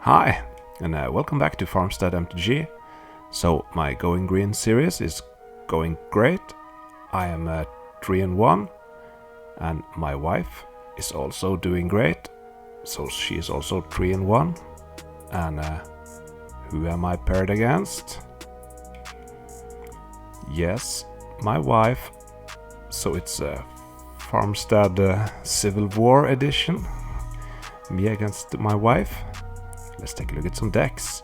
Hi, and welcome back to Farmstead MTG. So my Going Green series is going great. I am 3-1, and my wife is also doing great. So she is also 3-1. And who am I paired against? Yes, my wife. So it's a Farmstead Civil War edition. Me against my wife. Let's take a look at some decks.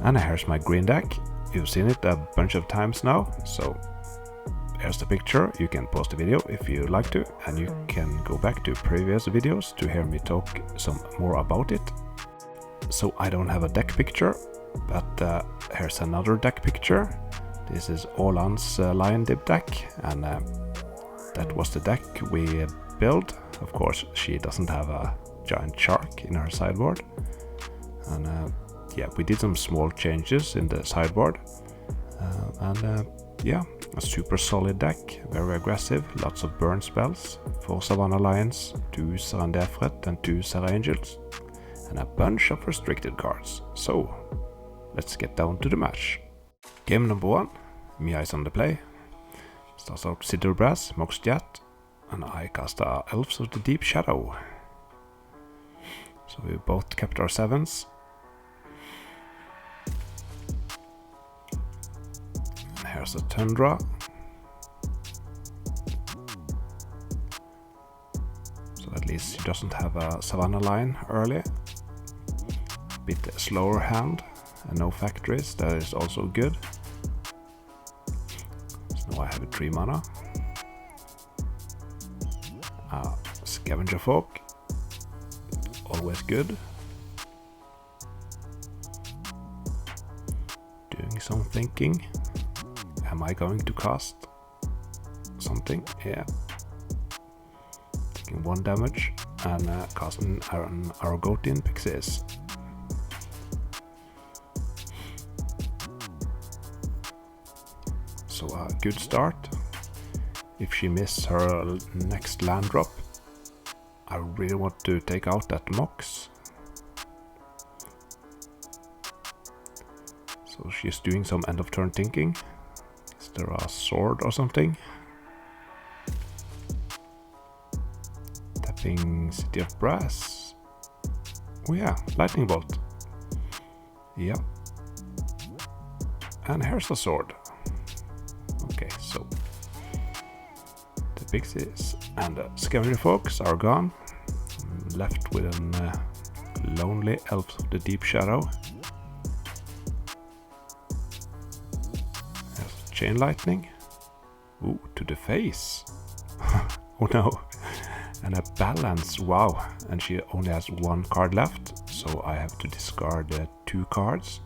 And here's my green deck. You've seen it a bunch of times now, so here's the picture. You can pause the video if you like to, and you can go back to previous videos to hear me talk some more about it. So I don't have a deck picture, but here's another deck picture. This is Åland's Lion-Dib deck, and that was the deck we built. Of course, she doesn't have a giant shark in her sideboard, and yeah, we did some small changes in the sideboard, and yeah, a super solid deck, very aggressive, lots of burn spells, 4 Savannah Lions, 2 Serendefret and 2 Serra Angels, and a bunch of restricted cards. So let's get down to the match. Game number 1, Mia is on the play. Starts out Sidor Brass, Mox Jet, and I cast our Elves of the Deep Shadow. So we both kept our 7s. And here's a Tundra. So at least she doesn't have a Savannah line early. Bit slower hand and no factories, that is also good. So now I have a 3 mana. Scavenger Folk. Always good. Doing some thinking. Am I going to cast something? Yeah. Taking 1 damage and casting an Argotian Pixies. So a good start. If she misses her next land drop, I really want to take out that Mox. So she's doing some end of turn thinking. Is there a sword or something? Tapping City of Brass. Oh yeah, Lightning Bolt. Yeah. And here's a sword. Okay, so the Pixies and the Scavenger Folks are gone. I'm left with a lonely Elves of the Deep Shadow. There's Chain Lightning. Ooh, to the face. Oh no. And a Balance, wow. And she only has 1 card left, so I have to discard 2 cards.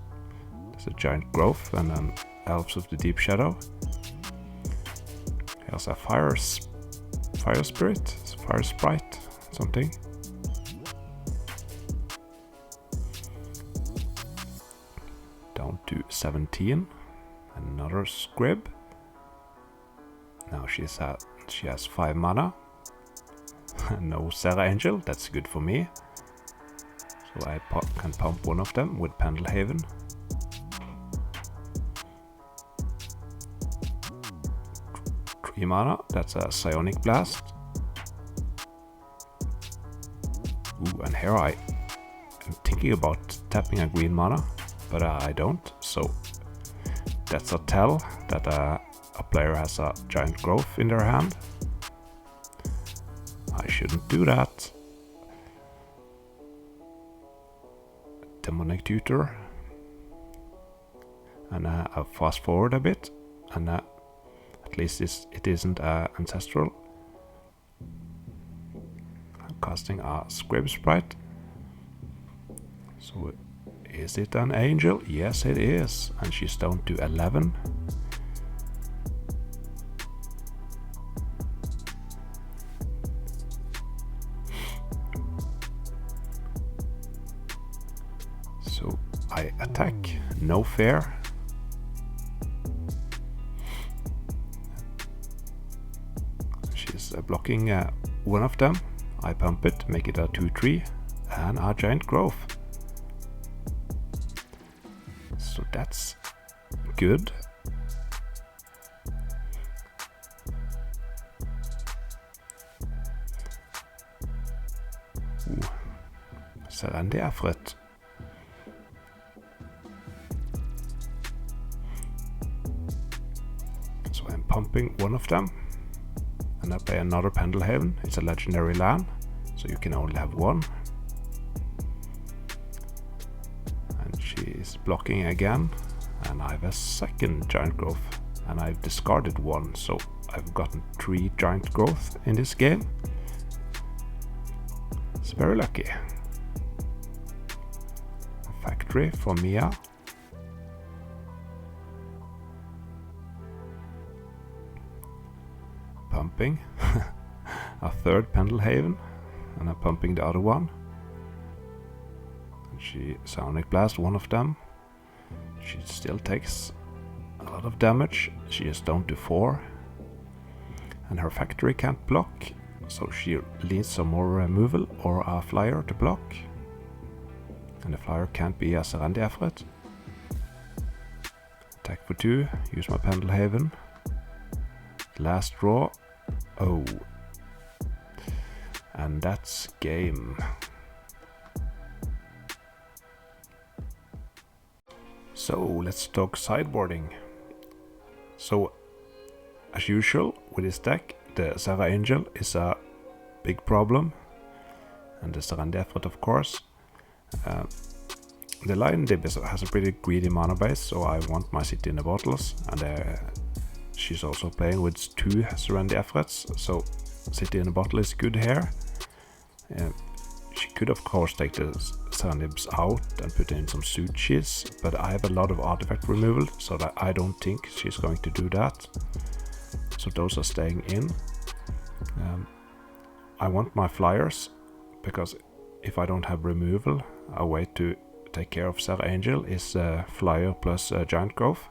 There's a Giant Growth and an Elves of the Deep Shadow. Here's a Fire Spirit, Fire Sprite, something. Down to 17. Another Scrib. Now she has 5 mana. No Serra Angel, that's good for me. So I can pump 1 of them with Pendelhaven. Mana, that's a Psionic Blast. Ooh, and here I am thinking about tapping a green mana, but I don't, so that's a tell that a player has a Giant Growth in their hand. I shouldn't do that. Demonic Tutor. And I'll fast forward a bit, and at least it isn't ancestral. I'm casting a Scrib Sprite. So is it an angel? Yes it is. And she's down to 11. So I attack, no fair. Blocking 1 of them. I pump it, make it a 2-3, and a Giant Growth. that's good. Serendi effort. So I'm pumping one of them, and I play another Pendelhaven. It's a legendary land, so you can only have one. And she's blocking again, and I have a second giant growth, and I've discarded one, so I've gotten 3 giant growth in this game. It's very lucky. A factory from Mia. Pumping a third Pendelhaven, and I'm pumping the other one. And she Sonic Blast one of them. She still takes a lot of damage. She is down to 4, and her factory can't block, so she needs some more removal or a flyer to block. And the flyer can't be a Serendi effort. Attack for 2, use my Pendelhaven. Last draw. Oh. And that's game. So let's talk sideboarding. So as usual with this deck, the Serra Angel is a big problem, and the Serendi effort of course. The Lion-Dib has a pretty greedy mana base, so I want my City in the Bottles, and she's also playing with 2 Serendi efforts, so City in a Bottle is good here. She could of course take the Serendibs out and put in some Suchis, but I have a lot of artifact removal, so that I don't think she's going to do that. So those are staying in. I want my flyers, because if I don't have removal, a way to take care of Serra Angel is flyer plus giant growth.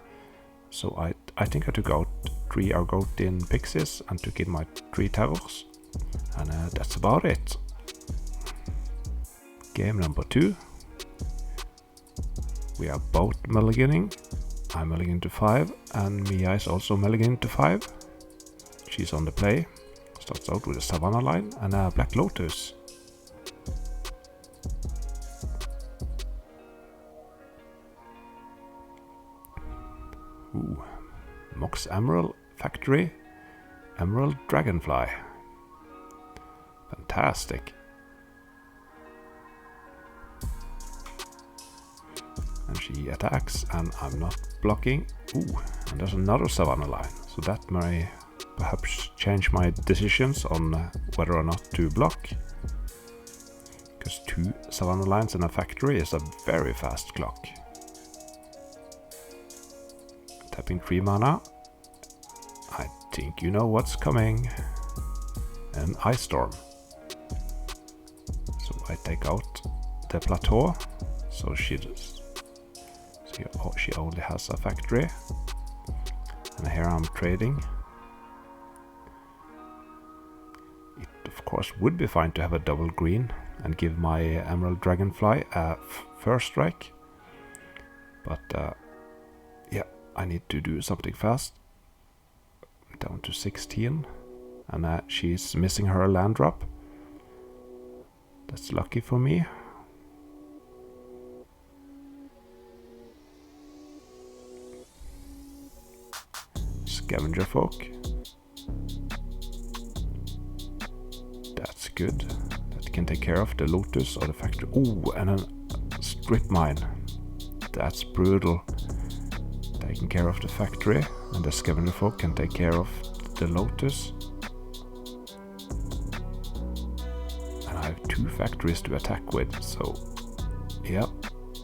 So I think I took out 3 Argothian Pixies and took in my 3 Terrors, and that's about it. Game number 2. We are both mulliganing. I'm mulliganing to 5, and Mia is also mulliganing to 5. She's on the play. Starts out with a Savannah line and a Black Lotus. Ooh. Mox Emerald Factory, Emerald Dragonfly. Fantastic. And she attacks, and I'm not blocking. Ooh, and there's another Savannah line, so that may perhaps change my decisions on whether or not to block. Because 2 Savannah lines in a factory is a very fast clock. Tapping 3 mana. I think you know what's coming. An Ice Storm. So I take out the plateau. So she only has a factory. And here I'm trading. It of course would be fine to have a double green and give my Emerald Dragonfly a first strike. But yeah, I need to do something fast. Down to 16, and she's missing her land drop. That's lucky for me. Scavenger Folk. That's good. That can take care of the Lotus or the factory. Ooh, and a Strip Mine. That's brutal. Taking care of the factory, and the Scavenger Folk can take care of the Lotus. And I have 2 factories to attack with, so yeah,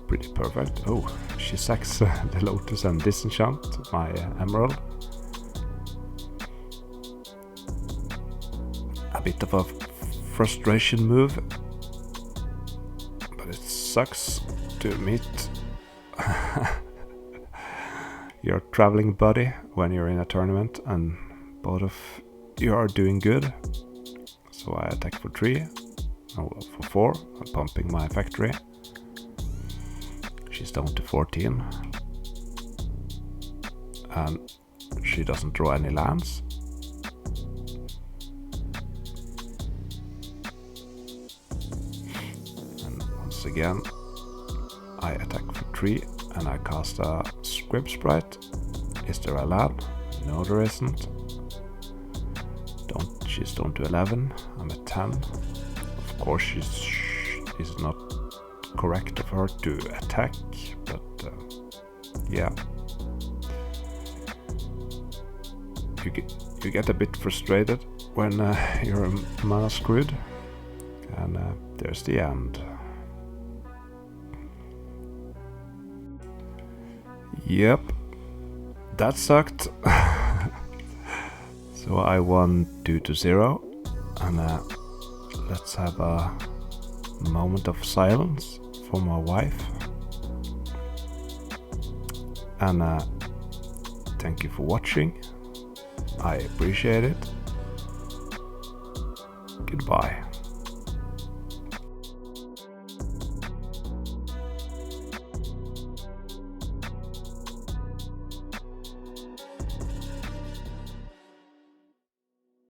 pretty perfect. Oh, she sacks the Lotus and disenchant my Emerald. A bit of a frustration move, but it sucks to meet your traveling buddy when you're in a tournament and both of you are doing good. So I attack for 3, no, for 4, I'm pumping my factory. She's down to 14. and she doesn't draw any lands. And once again, I attack for 3 and I cast a Scrib Sprite. Is there a land? No, there isn't. She's down to 11. I'm at 10. Of course, it's not correct of her to attack, but yeah. You get a bit frustrated when you're mana screwed, and there's the end. Yep, that sucked. So I won 2-0, and let's have a moment of silence for my wife. And thank you for watching. I appreciate it. Goodbye.